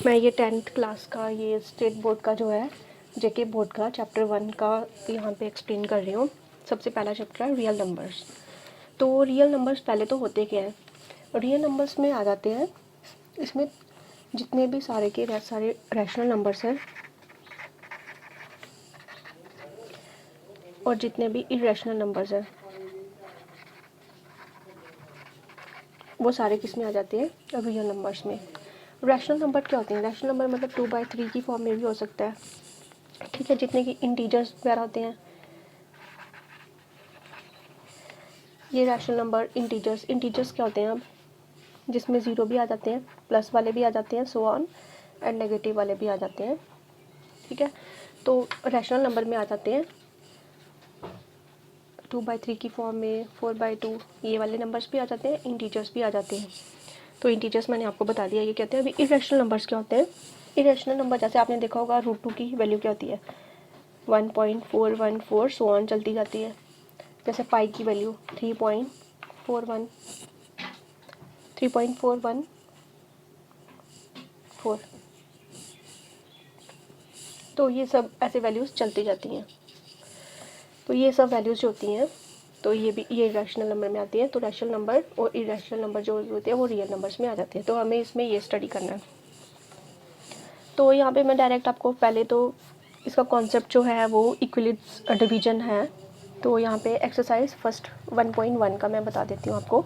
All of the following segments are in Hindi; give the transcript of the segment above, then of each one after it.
मैं ये 10th क्लास का ये स्टेट बोर्ड का जो है जेके बोर्ड का चैप्टर 1 का यहाँ पे एक्सप्लेन कर रही हूँ। सबसे पहला चैप्टर है रियल नंबर्स। तो रियल नंबर्स पहले तो होते क्या है, रियल नंबर्स में आ जाते हैं, इसमें जितने भी सारे के सारे रैशनल नंबर्स हैं और जितने भी इरेशनल नंबर्स हैं वो सारे किस में आ जाते हैं, रियल नंबर्स में। रैशनल नंबर क्या होते हैं? रैशनल नंबर मतलब 2/3 की फॉर्म में भी हो सकता है, ठीक है, जितने की इंटीजर्स वगैरह होते हैं ये रैशनल नंबर। इंटीजर्स क्या होते हैं? अब जिसमें ज़ीरो भी आ जाते हैं, प्लस वाले भी आ जाते हैं, सो ऑन, एंड नेगेटिव वाले भी आ जाते हैं, ठीक है। तो रैशनल नंबर में आ जाते हैं 2/3 की फॉर्म में, 4/2, ये वाले नंबर्स भी आ जाते हैं, इंटीजर्स भी आ जाते हैं। तो इंटीजर्स मैंने आपको बता दिया ये कहते हैं। अभी इरेशनल नंबर्स क्या होते हैं? इरेशनल नंबर जैसे आपने देखा होगा √2 की वैल्यू क्या होती है, 1.414, सो ऑन चलती जाती है। जैसे पाई की वैल्यू 3.414, तो ये सब ऐसे वैल्यूज़ चलती जाती हैं। तो ये सब वैल्यूज़ जो होती हैं तो ये भी ये रैशनल नंबर में आती है। तो रैशनल नंबर और इरेशनल नंबर जो होते हैं वो रियल नंबर्स में आ जाते हैं। तो हमें इसमें ये स्टडी करना है। तो यहाँ पे मैं डायरेक्ट आपको पहले तो इसका कॉन्सेप्ट जो है वो इक्विलिब्स डिवीजन है। तो यहाँ पे एक्सरसाइज फर्स्ट 1.1 का मैं बता देती हूँ आपको।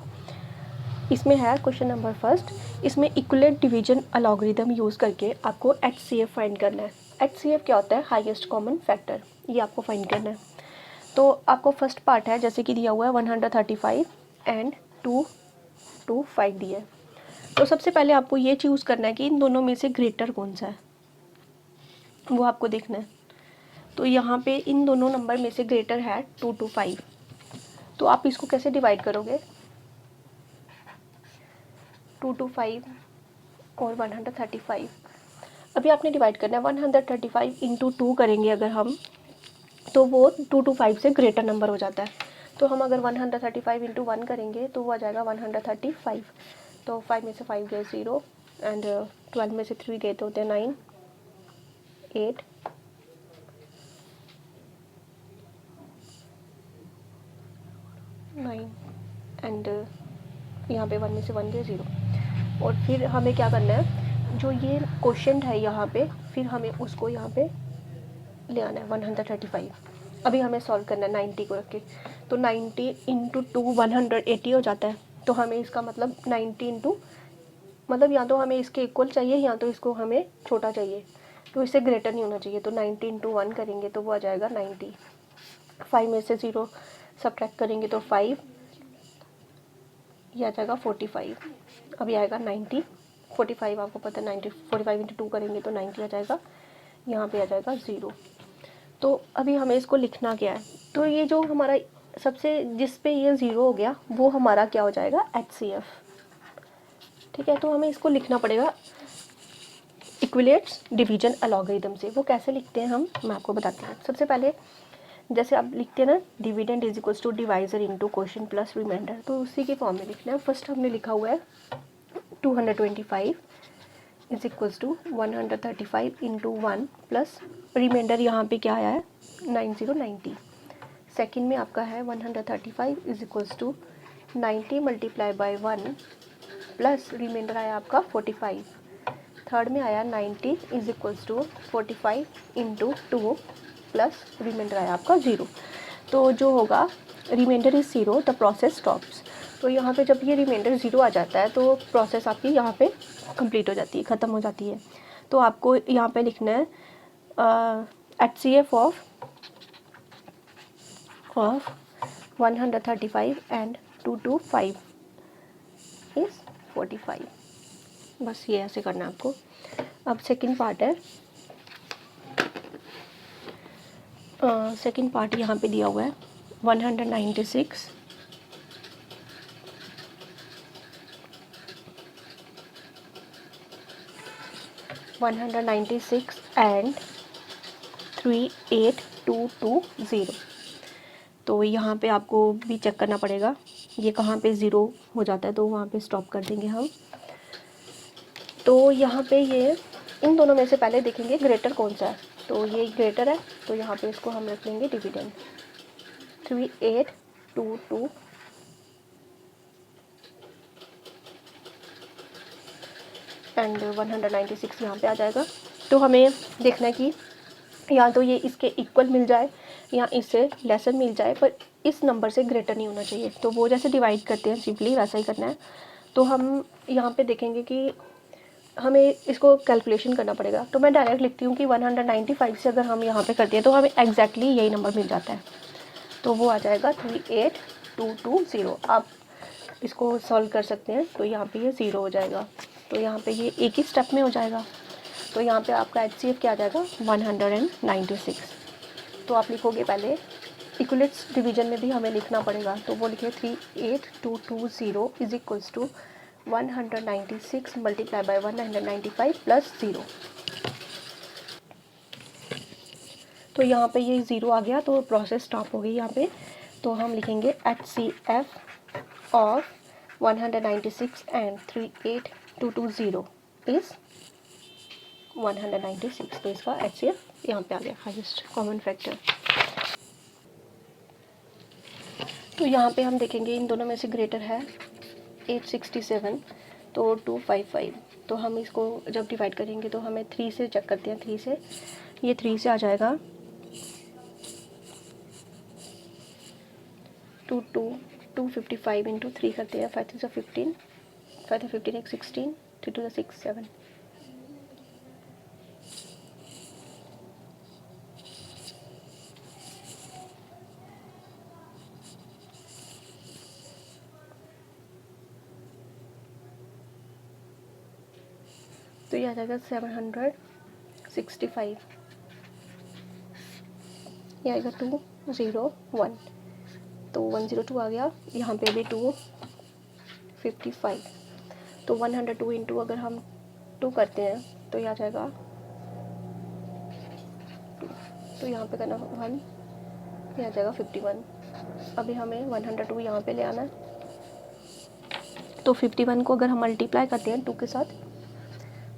इसमें है क्वेश्चन नंबर फर्स्ट, इसमें इक्विलेट डिवीजन अलॉगरिदम यूज़ करके आपको HCF फाइंड करना है। HCF क्या होता है? हाईएस्ट कॉमन फैक्टर, ये आपको फाइंड करना है। तो आपको फर्स्ट पार्ट है जैसे कि दिया हुआ है 135 एंड 225 दिया है। तो सबसे पहले आपको ये चूज़ करना है कि इन दोनों में से ग्रेटर कौन सा है, वो आपको देखना है। तो यहाँ पे इन दोनों नंबर में से ग्रेटर है 225। तो आप इसको कैसे डिवाइड करोगे? 225 और 135, अभी आपने डिवाइड करना है। 135 इंटू 2 करेंगे अगर हम, तो वो 225 से ग्रेटर नंबर हो जाता है। तो हम अगर 135 इंटू 1 करेंगे तो वो आ जाएगा 135। तो 5 में से 5 गए 0, एंड 12 में से 3 गए तो होते हैं 9, 8, 9, एंड यहाँ पे 1 में से 1 गए 0। और फिर हमें क्या करना है, जो ये क्वेश्चन है यहाँ पे, फिर हमें उसको यहाँ पे ले आना है 135। अभी हमें सॉल्व करना है 90 को रख के। तो 90 इंटू 2 180 हो जाता है। तो हमें इसका मतलब 90 इंटू मतलब या तो हमें इसके इक्वल चाहिए या तो इसको हमें छोटा चाहिए, तो इससे ग्रेटर नहीं होना चाहिए। तो 90 इंटू 1 करेंगे तो वो आ जाएगा 90। 5 में से 0 सब्ट्रैक्ट करेंगे तो 5, ये आ जाएगा 45। अभी आएगा 90, 45 आपको पता है 90, 45 इंटू 2 करेंगे तो 90 आ जाएगा, यहाँ पे आ जाएगा 0। तो अभी हमें इसको लिखना क्या है? तो ये जो हमारा सबसे जिस पे ये 0 हो गया वो हमारा क्या हो जाएगा? HCF, ठीक है। तो हमें इसको लिखना पड़ेगा इक्विलेट्स डिवीजन अलॉगरिदम से। वो कैसे लिखते हैं हम, मैं आपको बताती हूँ। सबसे पहले जैसे आप लिखते हैं ना, dividend is equals to divisor into quotient plus remainder, तो उसी के फॉर्म में लिखना है। फर्स्ट हमने लिखा हुआ है 225 is equals to 135 into 1 plus remainder, यहाँ पे क्या आया है 9090। सेकेंड में आपका है 135 is equals to 90 multiply by 1 plus remainder आया आपका 45। थर्ड में आया 90 is equals to 45 into 2 plus remainder आया आपका 0। तो जो होगा remainder is 0, the process stops. तो यहाँ पे जब ये रिमाइंडर 0 आ जाता है तो प्रोसेस आपकी यहाँ पे कंप्लीट हो जाती है, ख़त्म हो जाती है। तो आपको यहाँ पे लिखना है HCF ऑफ 135 एंड 225 इज़ 45। बस ये ऐसे करना है आपको। अब सेकंड पार्ट है, सेकंड पार्ट यहाँ पे दिया हुआ है 196 एंड 38220। तो यहाँ पे आपको भी चेक करना पड़ेगा ये कहाँ पे 0 हो जाता है, तो वहाँ पे स्टॉप कर देंगे हम। तो यहाँ पे ये इन दोनों में से पहले देखेंगे ग्रेटर कौन सा है, तो ये ग्रेटर है, तो यहाँ पे इसको हम रख लेंगे डिविडेंड 3822 एंड 196 यहाँ पे आ जाएगा। तो हमें देखना है कि या तो ये इसके इक्वल मिल जाए या इससे लेसर मिल जाए, पर इस नंबर से ग्रेटर नहीं होना चाहिए। तो वो जैसे डिवाइड करते हैं सिंपली वैसा ही करना है। तो हम यहाँ पे देखेंगे कि हमें इसको कैलकुलेशन करना पड़ेगा। तो मैं डायरेक्ट लिखती हूँ कि 195 से अगर हम यहाँ पे करते हैं तो हमें एग्जैक्टली यही नंबर मिल जाता है, तो वो आ जाएगा 38220। आप इसको सॉल्व कर सकते हैं, तो यहाँ पे ये 0 हो जाएगा, तो यहाँ पे ये एक ही स्टेप में हो जाएगा। तो यहाँ पे आपका HCF क्या आ जाएगा 196। तो आप लिखोगे पहले इक्वलेट्स डिवीजन में भी हमें लिखना पड़ेगा, तो वो लिखिए 38220 is equals to 196 multiply by 195 plus 0। तो यहाँ पे ये 0 आ गया, तो प्रोसेस स्टॉप हो गई यहाँ पे। तो हम लिखेंगे HCF ऑफ 196 एंड 38220 इज़ 196। तो इसका HCF यहाँ पे आ गया, हाईएस्ट कॉमन फैक्टर। तो यहाँ पे हम देखेंगे इन दोनों में से ग्रेटर है 867 तो 255। तो हम इसको जब डिवाइड करेंगे तो हमें 3 से चेक करते हैं, 3 से, ये 3 से आ जाएगा 255 इंटू 3 करते हैं, 5 3 15, 5 15 एक 16, 3 2 6 7। तो ये आ जाएगा 765, ये आएगा 201, तो 102 आ गया, यहाँ पे भी 255। तो 102 इंटू अगर हम 2 करते हैं तो ये आ जाएगा 2, तो यहाँ पे करना 1, ये आ जाएगा 51। अभी हमें 102 यहाँ पे ले आना है, तो 51 को अगर हम मल्टीप्लाई करते हैं 2 के साथ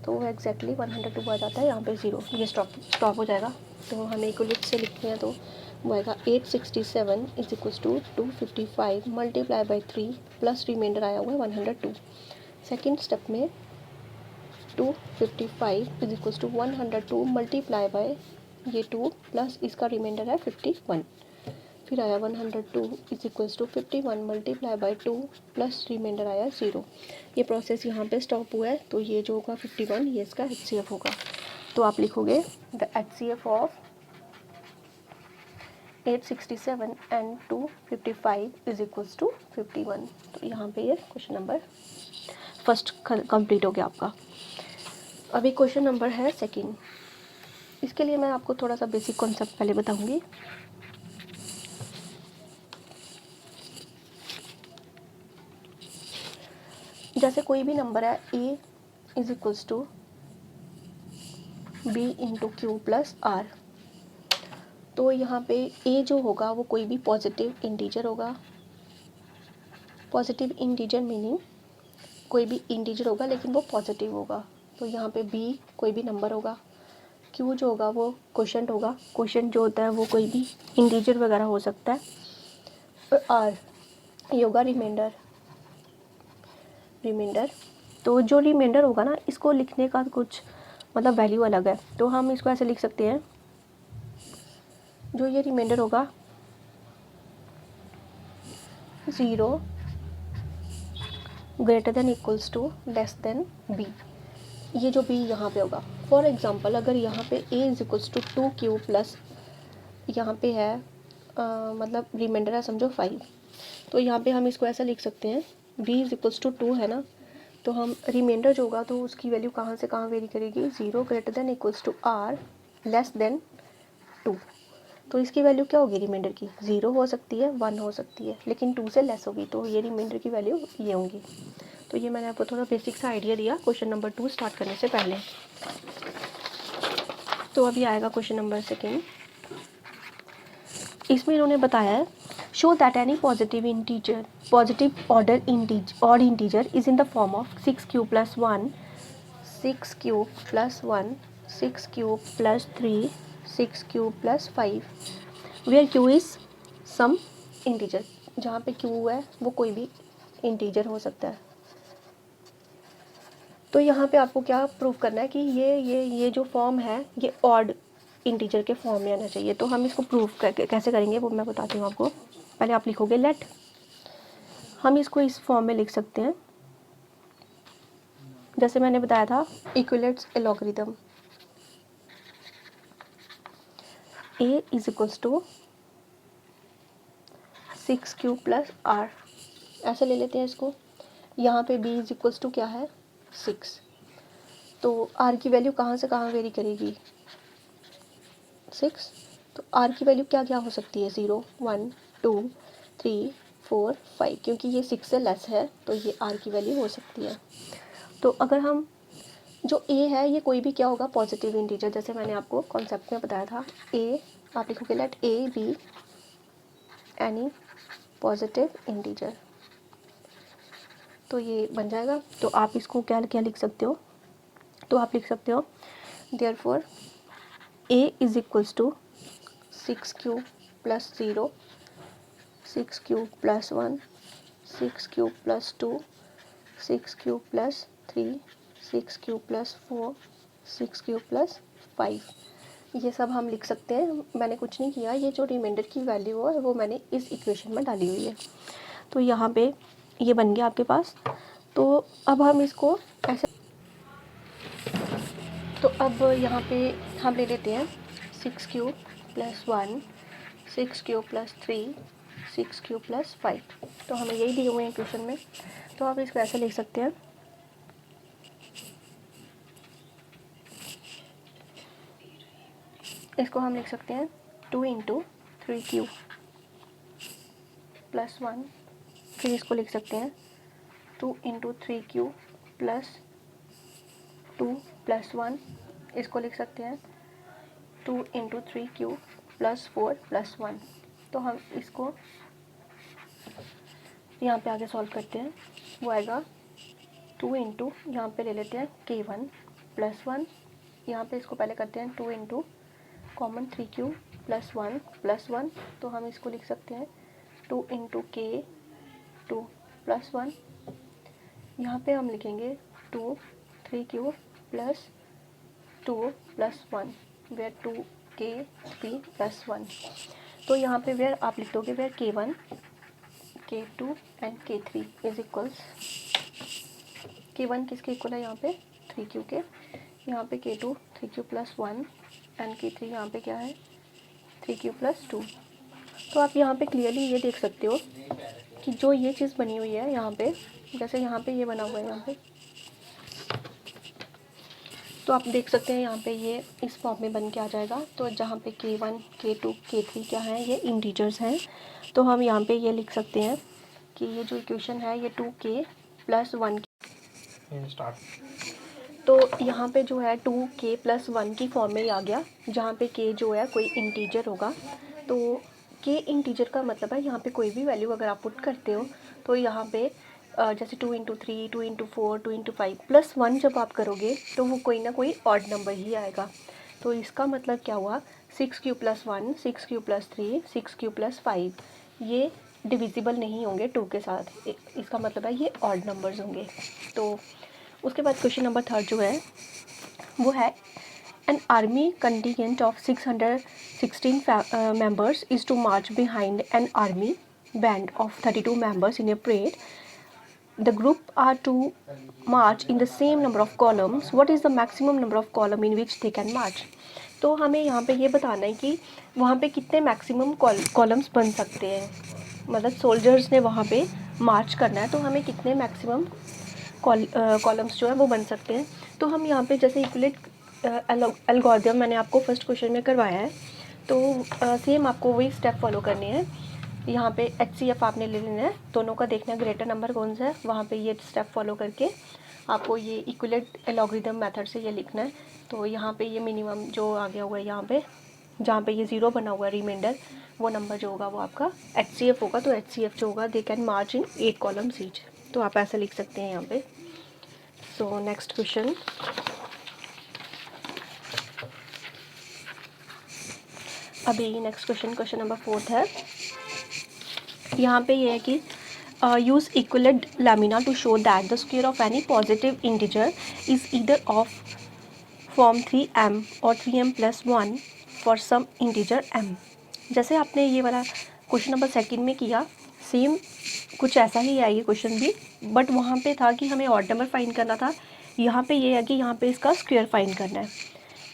तो वो एग्जैक्टली 102 आ जाता है। यहाँ पे 0, ये स्टॉप हो जाएगा। तो हमें इक्वलेट से लिखते हैं, तो वो आएगा 867 is equals to 255 multiply by 3 plus remainder आया हुआ है 102। सेकेंड स्टेप में 255 is equals to 102 multiply by ये 2 प्लस इसका रिमाइंडर है 51, फिर आया 102 is equals to 51 multiply by 2 plus remainder आया 0। ये प्रोसेस यहाँ पे स्टॉप हुआ है, तो ये जो होगा 51 ये इसका HCF होगा। तो आप लिखोगे the HCF of 867 and 255 is equals to 51। तो यहाँ पे ये क्वेश्चन नंबर फर्स्ट कंप्लीट हो गया आपका। अभी क्वेश्चन नंबर है सेकंड। इसके लिए मैं आपको थोड़ा सा बेसिक कॉन्सेप्ट पहले बताऊंगी। जैसे कोई भी नंबर है a is equals to b into q plus r, तो यहाँ पे a जो होगा वो कोई भी पॉजिटिव इंटीजर होगा। पॉजिटिव इंटीजर मीनिंग कोई भी इंटीजर होगा लेकिन वो पॉजिटिव होगा। तो यहाँ पे b कोई भी नंबर होगा, q जो होगा वो क्वोशंट होगा। क्वोशंट जो होता है वो कोई भी इंटीजर वगैरह हो सकता है। और r ये होगा रिमाइंडर। तो जो रिमाइंडर होगा ना, इसको लिखने का कुछ मतलब वैल्यू अलग है। तो हम इसको ऐसे लिख सकते हैं, जो ये रिमाइंडर होगा 0 greater than equals to less than b। ये जो b यहाँ पे होगा, फॉर एग्जांपल अगर यहाँ पे a is equals to 2q plus यहाँ पे है मतलब रिमाइंडर है समझो 5, तो यहाँ पे हम इसको ऐसा लिख सकते हैं b इज इक्वल्स टू 2 है ना, तो हम रिमाइंडर जो होगा तो उसकी वैल्यू कहाँ से कहाँ वेरी करेगी, 0 greater than equals to r less than 2। तो इसकी वैल्यू क्या होगी रिमाइंडर की, 0 हो सकती है, 1 हो सकती है, लेकिन 2 से लेस होगी, तो ये रिमाइंडर की वैल्यू ये होंगी। तो ये मैंने आपको थोड़ा बेसिक सा आइडिया दिया क्वेश्चन नंबर 2 स्टार्ट करने से पहले। तो अभी आएगा क्वेश्चन नंबर सेकेंड। इसमें इन्होंने बताया है show that any positive odd integer is in the form of 6q plus 1 6 cube plus 1, 6 cube plus 3, 6 cube plus 5, where q is some integer. जहाँ पे क्यू है वो कोई भी इंटीजर हो सकता है। तो यहाँ पे आपको क्या प्रूव करना है कि ये जो फॉर्म है ये ऑड इंटीजर के फॉर्म में आना चाहिए। तो हम इसको प्रूव करके कैसे करेंगे वो मैं बताती हूँ आपको। पहले आप लिखोगे लेट, हम इसको इस फॉर्म में लिख सकते हैं जैसे मैंने बताया था, इक्विलेट्स logarithm a is equals to 6 cube plus r, ऐसे ले लेते हैं इसको। यहाँ पे b इज इक्वल्स टू क्या है 6, तो r की वैल्यू कहाँ से कहाँ वेरी करेगी 6, तो r की वैल्यू क्या क्या हो सकती है 0, 1, 2, 3, 4, 5, क्योंकि ये 6 से लेस है तो ये r की वैल्यू हो सकती है। तो अगर हम जो a है ये कोई भी क्या होगा पॉजिटिव इंटीजर, जैसे मैंने आपको कॉन्सेप्ट में बताया था। a आप लिखोगे let a be any positive integer, तो ये बन जाएगा। तो आप इसको क्या क्या लिख सकते हो, तो आप लिख सकते हो therefore a is equals to 6 cube plus 0, 6 cube plus 1, 6 cube plus 2, 6 cube plus 3, 6 cube plus 4, 6 cube plus 5, ये सब हम लिख सकते हैं। मैंने कुछ नहीं किया, ये जो रिमाइंडर की वैल्यू है वो मैंने इस इक्वेशन में डाली हुई है। तो यहाँ पे ये बन गया आपके पास। तो अब हम इसको ऐसे, तो अब यहाँ पे हम ले लेते हैं 6 cube plus 1, 6 cube plus 3, 6 cube plus 5, तो हमें यही दिए हुए हैं इक्वेशन में। तो आप इसको ऐसे लिख सकते हैं, इसको हम लिख सकते हैं 2 इंटू 3 क्यूब प्लस 1, फिर इसको लिख सकते हैं 2 इंटू 3 क्यूब प्लस 2 प्लस 1, इसको लिख सकते हैं 2 इंटू 3 क्यूब प्लस 4 प्लस 1। तो हम इसको यहाँ पे आगे सॉल्व करते हैं, वो आएगा 2 इंटू, यहाँ पर ले लेते हैं k1 प्लस 1, यहाँ पे इसको पहले करते हैं 2 into common 3 cube plus 1 plus 1, तो हम इसको लिख सकते हैं 2 इंटू k2 प्लस 1, यहाँ पे हम लिखेंगे 2 3 cube plus 2 plus 1, where 2 k3 plus 1। तो यहाँ पे वेयर आप लिख दोगे where k1 k2 and k3 is equals, k1 किसके इक्वल है यहाँ पे 3 क्यू के, यहाँ पे k2 3 Q plus 1 and k3 यहाँ पे क्या है 3 क्यू प्लस 2। तो आप यहाँ पे क्लियरली ये देख सकते हो कि जो ये चीज़ बनी हुई है यहाँ पे, जैसे यहाँ पे ये बना हुआ है यहाँ पे, तो आप देख सकते हैं यहाँ पे ये इस फॉर्म में बन के आ जाएगा। तो जहाँ पे k1 k2 k3 क्या है ये इंटीजर्स हैं, तो हम यहाँ पे ये लिख सकते हैं कि ये जो इक्वेशन है ये 2k प्लस 1 तो यहाँ पे जो है 2k प्लस 1 की फॉर्म में ही आ गया, जहाँ पे k जो है कोई इंटीजर होगा। तो k इंटीजर का मतलब है यहाँ पे कोई भी वैल्यू अगर आप पुट करते हो तो यहाँ पे जैसे 2 इंटू 3, 2 इंटू 4, 2 इंटू 5 प्लस 1 जब आप करोगे तो वो कोई ना कोई ऑड नंबर ही आएगा। तो इसका मतलब क्या हुआ 6 Q plus 1, 6 Q plus 3, 6 Q plus 5, ये डिविजिबल नहीं होंगे 2 के साथ, इसका मतलब है ये ऑड नंबर्स होंगे। तो उसके बाद क्वेश्चन नंबर 3 जो है वो है an army contingent of 616 members is to march behind an army band of 32 members in a parade. The group are to march in the same number of columns. What is the maximum number of column in which they can march? तो हमें यहाँ पे ये बताना है कि वहाँ पे कितने मैक्सिमम कॉलम्स बन सकते हैं, मतलब सोल्जर्स ने वहाँ पे मार्च करना है तो हमें कितने मैक्सिमम कॉलम्स जो है वो बन सकते हैं। तो हम यहाँ पे जैसे इक्विलेट एल्गोरिथम मैंने आपको फर्स्ट क्वेश्चन में करवाया है, तो सेम आपको वही स्टेप फॉलो करने हैं। यहाँ पे HCF आपने ले लेना है, दोनों का देखना है ग्रेटर नंबर कौन सा है, वहाँ पे ये स्टेप फॉलो करके आपको ये इक्विलेट एल्गोरिथम मेथड से ये लिखना है। तो यहाँ पे ये मिनिमम जो आ गया हुआ है यहाँ पे, जहाँ पे ये 0 बना हुआ है रिमाइंडर, वो नंबर जो होगा वो आपका HCF होगा। तो HCF जो होगा they can March in 8 columns each, तो आप ऐसा लिख सकते हैं यहाँ पे। सो नेक्स्ट क्वेश्चन, अभी नेक्स्ट क्वेश्चन नंबर 4 है। यहाँ पे ये है कि use equivalent lamina to show that the square of any positive integer is either of form 3m or 3m plus 1 for some integer m। जैसे आपने ये वाला क्वेश्चन नंबर 2 में किया, सेम कुछ ऐसा ही है ये क्वेश्चन भी, बट वहाँ पे था कि हमें ऑड नंबर फाइंड करना था। यहाँ पे ये है कि यहाँ पे इसका स्क्वायर फाइंड करना है।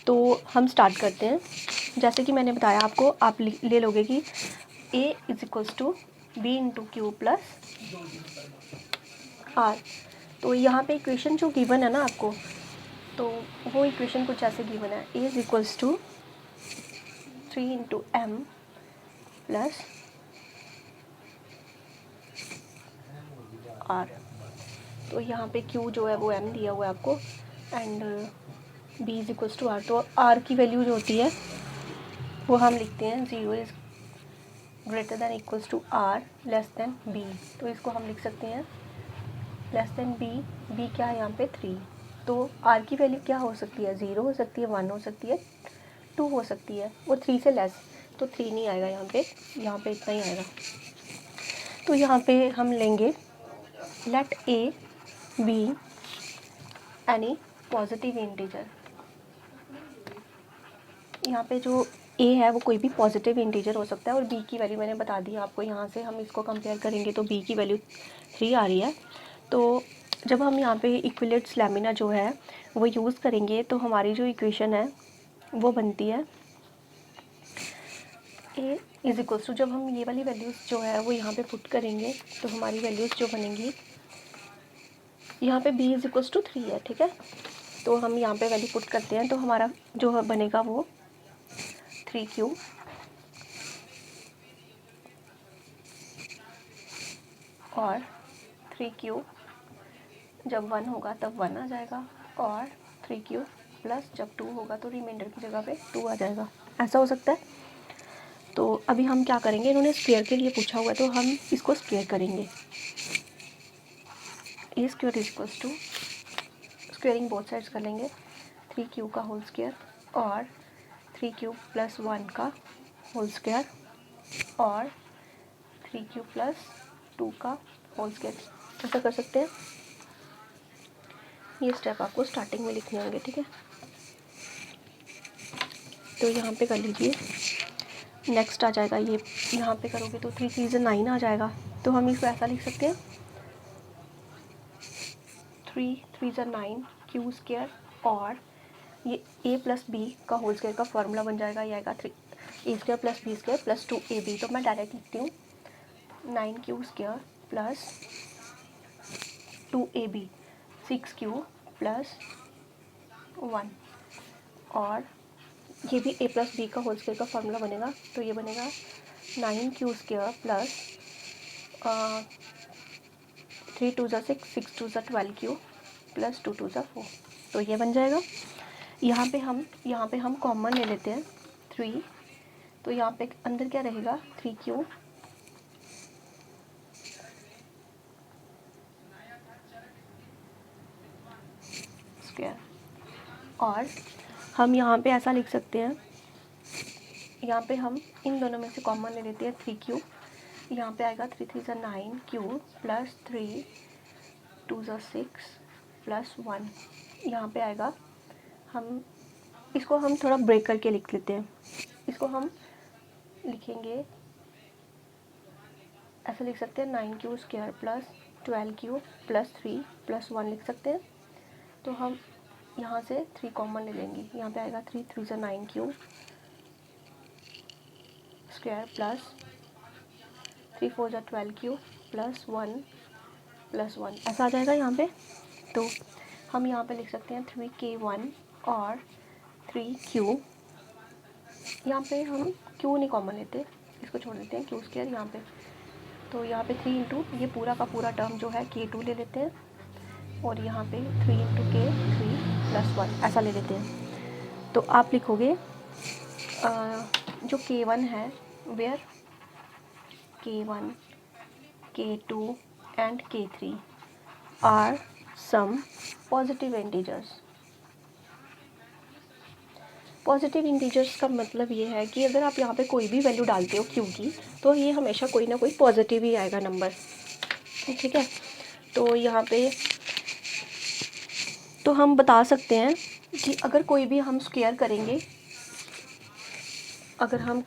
तो हम स्टार्ट करते हैं। जैसे कि मैंने बताया आपको, आप ले लोगे कि a is equals to b into q plus r. तो यहाँ पे इक्वेशन जो गिवन है ना आपको, तो वो इक्वेशन कुछ ऐसे गिवन है, a is equals to 3 into m plus r. तो यहाँ पे q जो है वो m दिया हुआ है आपको, and b is equals to r. तो r की वैल्यू जो होती है वो हम लिखते हैं 0 is greater than equals to r less than b। तो इसको हम लिख सकते हैं लेस देन b क्या है यहाँ पे 3। तो r की वैल्यू क्या हो सकती है, 0 हो सकती है, 1 हो सकती है, 2 हो सकती है, वो 3 से लेस। तो 3 नहीं आएगा यहाँ पे इतना ही आएगा। तो यहाँ पे हम लेंगे let a be any positive integer. यहाँ पे जो a है वो कोई भी पॉजिटिव इंटीजर हो सकता है, और b की वैल्यू मैंने बता दी आपको। यहाँ से हम इसको कंपेयर करेंगे तो b की वैल्यू 3 आ रही है। तो जब हम यहाँ पे इक्विलेट्स लैमिना जो है वो यूज़ करेंगे तो हमारी जो इक्वेशन है वो बनती है a इज इक्वल्स टू, जब हम ये वाली वैल्यूज़ जो है वो यहाँ पे पुट करेंगे तो हमारी वैल्यूज़ जो बनेंगी, यहाँ पे b इज इक्वल्स टू 3 है, ठीक है। तो हम यहाँ पे वैल्यू पुट करते हैं तो हमारा जो बनेगा वो 3q और 3q जब 1 होगा तब 1 आ जाएगा, और 3q प्लस जब 2 होगा तो रिमाइंडर की जगह पे 2 आ जाएगा। ऐसा हो सकता है। तो अभी हम क्या करेंगे, इन्होंने स्क्वायर के लिए पूछा हुआ है तो हम इसको स्क्वायर करेंगे। A square is equals to, squaring both sides कर लेंगे, 3q का होल स्क्वायर और 3q प्लस 1 का होल स्क्वायर और 3q प्लस 2 का होल स्क्वायर। ऐसा कर सकते हैं। ये स्टेप आपको स्टार्टिंग में लिखने होंगे, ठीक है। तो यहाँ पे कर लीजिए। नेक्स्ट आ जाएगा ये, यहाँ पे करोगे तो 3 3 9 आ जाएगा। तो हम इसको ऐसा लिख सकते हैं 3 3 9 क्यू स्क्वायर, और ये a प्लस बी का होल स्क्वायर का फॉर्मूला बन जाएगा। ये आएगा 3 a square plus b square plus 2ab। तो मैं डायरेक्ट लिखती हूँ 9q square plus 2ab 6q plus 1, और ये भी a प्लस बी का होल स्क्वायर का फार्मूला बनेगा। तो ये बनेगा 9q स्क्वायर प्लस 3 2 ज़ा 6 6 2 ज़ा 12q प्लस 2 2 ज़ा 4। तो ये बन जाएगा। यहाँ पे हम कॉमन ले लेते हैं 3। तो यहाँ पे अंदर क्या रहेगा 3q स्क्वायर, और हम यहाँ पे ऐसा लिख सकते हैं, यहाँ पे हम इन दोनों में से कॉमन ले लेते हैं 3q। यहाँ पे आएगा 3 3 ज़ा 9q प्लस 3 2 ज़ा 6 प्लस 1। यहाँ पे आएगा, हम इसको हम थोड़ा ब्रेक करके लिख लेते हैं। इसको हम लिखेंगे, ऐसा लिख सकते हैं 9q square plus 12q plus 3 plus 1 लिख सकते हैं। तो हम यहाँ से 3 कॉमन ले लेंगे। यहाँ पे आएगा 3 3 ज़ा 9q स्क्वायर प्लस 3 4 ज़ा 12q प्लस 1 ऐसा आ जाएगा यहाँ पे। तो हम यहाँ पे लिख सकते हैं 3k1 और 3q। यहाँ पे हम q नहीं कॉमन लेते, इसको छोड़ देते हैं q स्क्वायर यहाँ पे। तो यहाँ पे 3 इंटू ये पूरा का पूरा टर्म जो है k2 ले लेते हैं, और यहाँ पे 3 इंटू k 3 प्लस 1 ऐसा ले लेते हैं। तो आप लिखोगे जो k1 है where k1 k2 and k3 are some positive integers. Positive integers का मतलब ये है कि अगर आप यहाँ पे कोई भी वैल्यू डालते हो क्यू की, तो ये हमेशा कोई ना कोई पॉजिटिव ही आएगा नंबर, ठीक है। तो यहाँ पे तो हम बता सकते हैं कि अगर कोई भी हम स्क्वायर करेंगे, अगर हम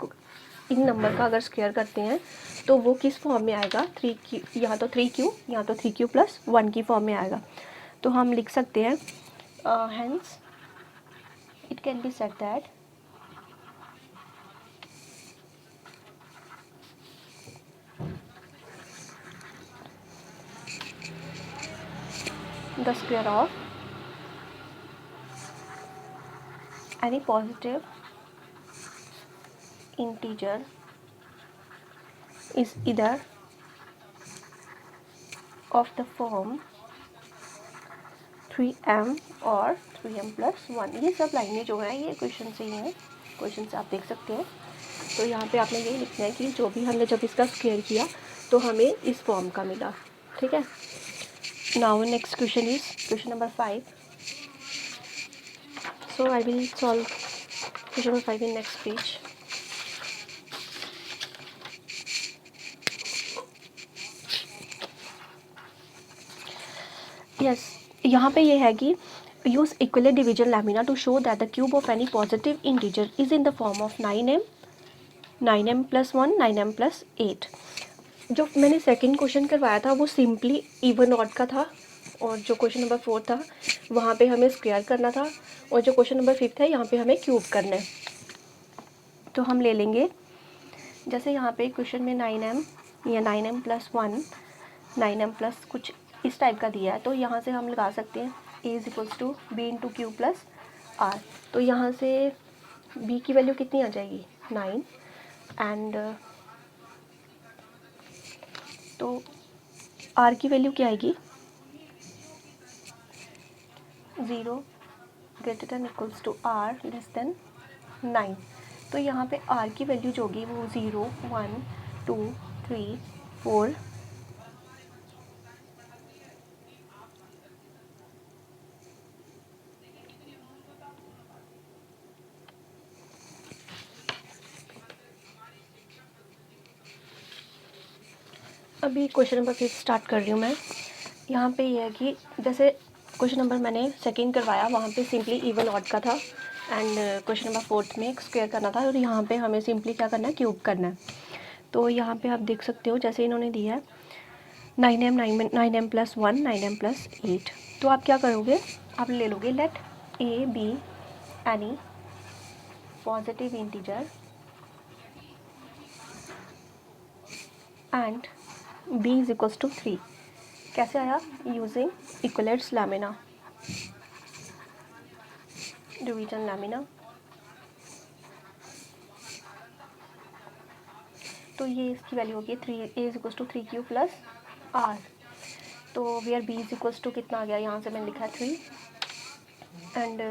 इन नंबर का अगर स्क्वायर करते हैं तो वो किस फॉर्म में आएगा, 3q, यहाँ तो 3q, यहाँ तो 3q प्लस 1 की फॉर्म में आएगा। तो हम लिख सकते हैं hence it can be said that the square of any positive integer is either of the form 3m और 3m plus 1। ये सब लाइनें जो हैं ये क्वेश्चन से ही हैं, क्वेश्चन से आप देख सकते हैं। तो यहाँ पे आपने यही लिखना है कि जो भी हमने जब इसका स्क्वायर किया तो हमें इस फॉर्म का मिला, ठीक है। Now next question is question number 5। So I will solve question number 5 in next page. Yes, यहाँ पे ये है कि use Euclid division lemma to show that the cube of any positive integer is in the form of 9m plus 1 9m plus 8। जो मैंने सेकंड क्वेश्चन करवाया था वो सिंपली इवन ऑड का था, और जो क्वेश्चन नंबर 4 था वहाँ पे हमें स्क्वायर करना था, और जो क्वेश्चन नंबर 5 है यहाँ पे हमें क्यूब करना है। तो हम ले लेंगे, जैसे यहाँ पे क्वेश्चन में 9m या 9m प्लस 1 9m प्लस कुछ इस टाइप का दिया है, तो यहाँ से हम लगा सकते हैं a is equals to b into q plus r. तो यहाँ से b की वैल्यू कितनी आ जाएगी 9, एंड तो r की वैल्यू क्या आएगी 0 greater than equals to r less than 9। तो यहाँ पे r की वैल्यू जो होगी वो 0 1 2 3 4 अभी क्वेश्चन नंबर 5 स्टार्ट कर रही हूँ मैं। यहाँ पे ये है कि जैसे क्वेश्चन नंबर मैंने सेकंड करवाया वहाँ पे सिंपली इवन ऑड का था, एंड क्वेश्चन नंबर 4 में स्क्वायर करना था, और यहाँ पे हमें सिंपली क्या करना है क्यूब करना है। तो यहाँ पे आप देख सकते हो जैसे इन्होंने दिया है 9m प्लस 1 9m प्लस 8। तो आप क्या करोगे, आप ले लोगे let a be any positive integer and b is equals to 3। कैसे आया, using Euclid's lemma, division lemma. तो ये इसकी वैल्यू होगी 3 a is equals to 3q plus r। तो where b is equals to कितना आ गया, यहाँ से मैंने लिखा है 3, एंड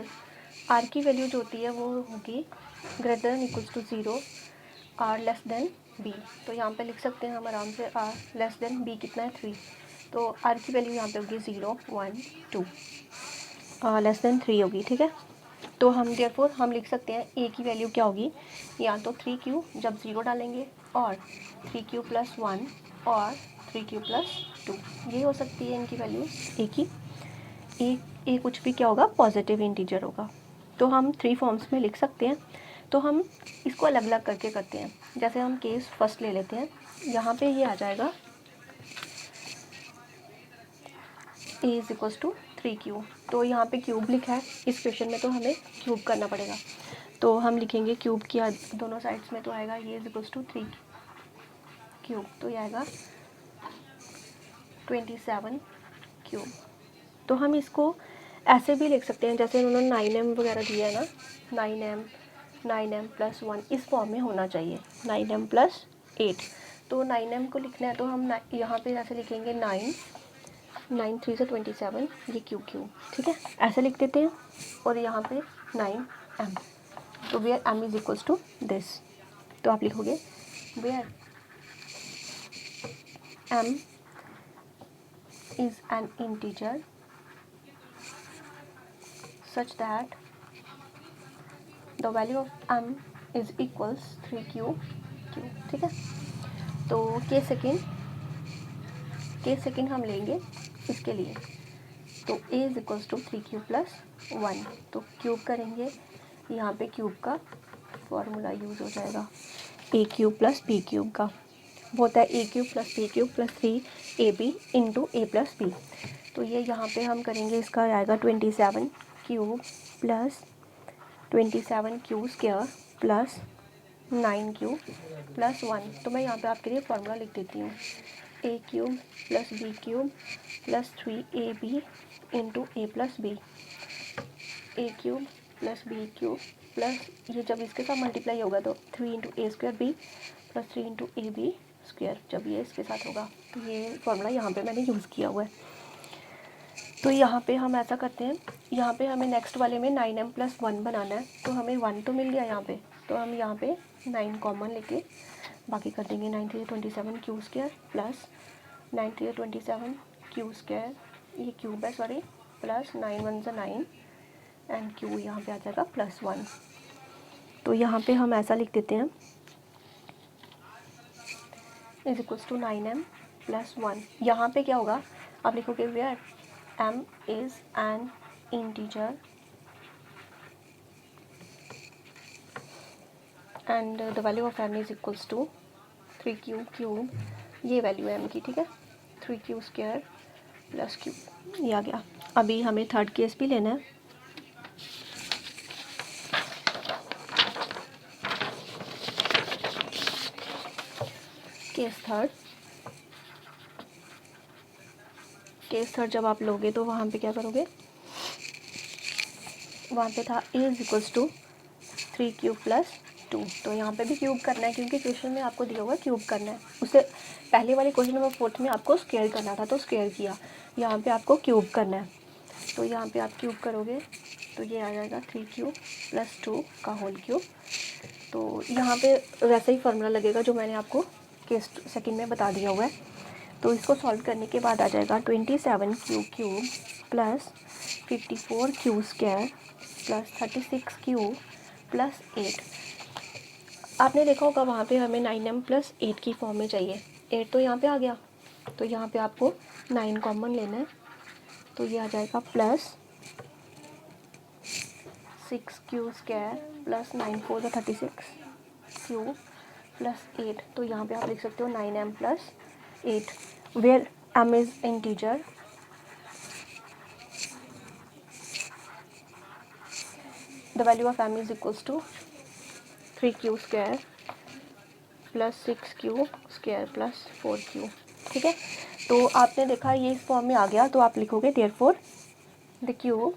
r की वैल्यू जो होती है वो होगी greater than equals to 0 r less than b। तो यहाँ पे लिख सकते हैं हम आराम से r लेस देन b कितना है 3। तो r की वैल्यू यहाँ पे होगी 0 1 2 लेस देन 3 होगी, ठीक है। तो हम देयरफॉर हम लिख सकते हैं a की वैल्यू क्या होगी, या तो 3q जब 0 डालेंगे, और 3q प्लस 1 और 3q प्लस 2, ये हो सकती है इनकी वैल्यू a की। a कुछ भी क्या होगा, पॉजिटिव इंटीजर होगा। तो हम 3 फॉर्म्स में लिख सकते हैं। तो हम इसको अलग अलग करके करते हैं। जैसे हम केस फर्स्ट ले लेते हैं, यहाँ पे ये आ जाएगा a is equals to 3q। तो यहाँ पे क्यूब लिखा है इस क्वेश्चन में, तो हमें क्यूब करना पड़ेगा। तो हम लिखेंगे क्यूब किया दोनों साइड्स में, तो आएगा ये इज इक्वल्स टू 3 क्यूब, तो ये आएगा 27 क्यूब। तो हम इसको ऐसे भी लिख सकते हैं जैसे उन्होंने 9m वगैरह दिया है ना, 9m प्लस 1 इस फॉर्म में होना चाहिए, 9m प्लस 8। तो 9m को लिखना है तो हम यहाँ पे ऐसे लिखेंगे 9 3 से 27, ये क्यूब, ठीक है, ऐसे लिख देते हैं। और यहाँ पे 9m, तो where m is equals to this. तो आप लिखोगे where m is an integer such that the value of m is equals 3q q। ठीक है, तो के सेकेंड हम लेंगे इसके लिए, तो a is equals to 3q plus 1, तो क्यूब करेंगे, यहाँ पे क्यूब का फॉर्मूला यूज़ हो जाएगा, A cube plus B cube का, वो होता है A cube plus B cube plus 3ab into A plus B. तो ये यहाँ पे हम करेंगे, इसका आएगा 27 cube plus 27 Q square plus 9 Q plus 1। तो मैं यहाँ पे आपके लिए फॉर्मूला लिख देती हूँ, A cube plus B cube plus 3ab into A plus B, A cube plus B cube plus, ये जब इसके साथ मल्टीप्लाई होगा तो 3 into A square B plus 3 into A B square, जब ये इसके साथ होगा, तो ये फॉर्मूला यहाँ पे मैंने यूज़ किया हुआ है। तो यहाँ पे हम ऐसा करते हैं, यहाँ पे हमें नेक्स्ट वाले में 9m प्लस 1 बनाना है, तो हमें 1 तो मिल गया यहाँ पे, तो हम यहाँ पे 9 कॉमन लेके बाकी कर देंगे, 9 3 27 Q square plus 9 3 27 Q square, ये क्यूब है सॉरी, प्लस 9 1 9 एंड क्यू यहाँ पे आ जाएगा प्लस 1। तो यहाँ पे हम ऐसा लिख देते हैं, is equals to 9m plus 1। यहाँ पे क्या होगा, आप लिखोगे where m is an integer and the value of m is equals to 3q cube, ये वैल्यू है m की, ठीक है, 3q स्क्वायर प्लस क्यूब, ये आ गया। अभी हमें थर्ड केस भी लेना है, केस थर्ड जब आप लोगे तो वहाँ पे क्या करोगे, वहाँ पे था a is equals to 3q plus 2, तो यहाँ पे भी क्यूब करना है क्योंकि क्वेश्चन में आपको दिया हुआ क्यूब करना है, उससे पहले वाले क्वेश्चन नंबर 4 में आपको स्क्वायर करना था तो स्क्वायर किया, यहाँ पे आपको क्यूब करना है, तो यहाँ पे आप क्यूब करोगे तो ये आ जाएगा 3q प्लस 2 का होल क्यूब। तो यहाँ पे वैसा ही फार्मूला लगेगा जो मैंने आपको केस सेकंड में बता दिया हुआ है। तो इसको सॉल्व करने के बाद आ जाएगा 27q cube plus 54q square plus 36q plus 8। आपने देखा होगा वहाँ पे हमें 9m प्लस 8 की फॉर्म में चाहिए, 8 तो यहाँ पे आ गया, तो यहाँ पे आपको 9 कॉमन लेना है, तो ये आ जाएगा plus 6q square plus 9 4 36q plus 8। तो यहाँ पे आप लिख सकते हो 9m plus 8 where m is integer, the value of m is equals to 3q square plus 6q square plus 4q। ठीक है, तो आपने देखा ये इस फॉर्म में आ गया, तो आप लिखोगे therefore the cube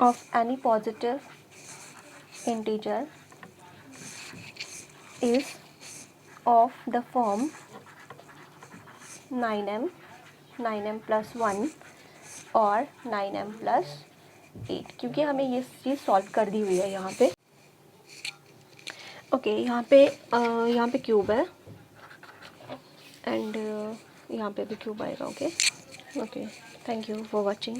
of any positive integer is of the form 9m plus 1 और 9m plus 8, क्योंकि हमें ये चीज़ सॉल्व कर दी हुई है यहाँ पे। ओके, यहाँ पे क्यूब है एंड यहाँ पे भी क्यूब आएगा। Okay, thank you for watching.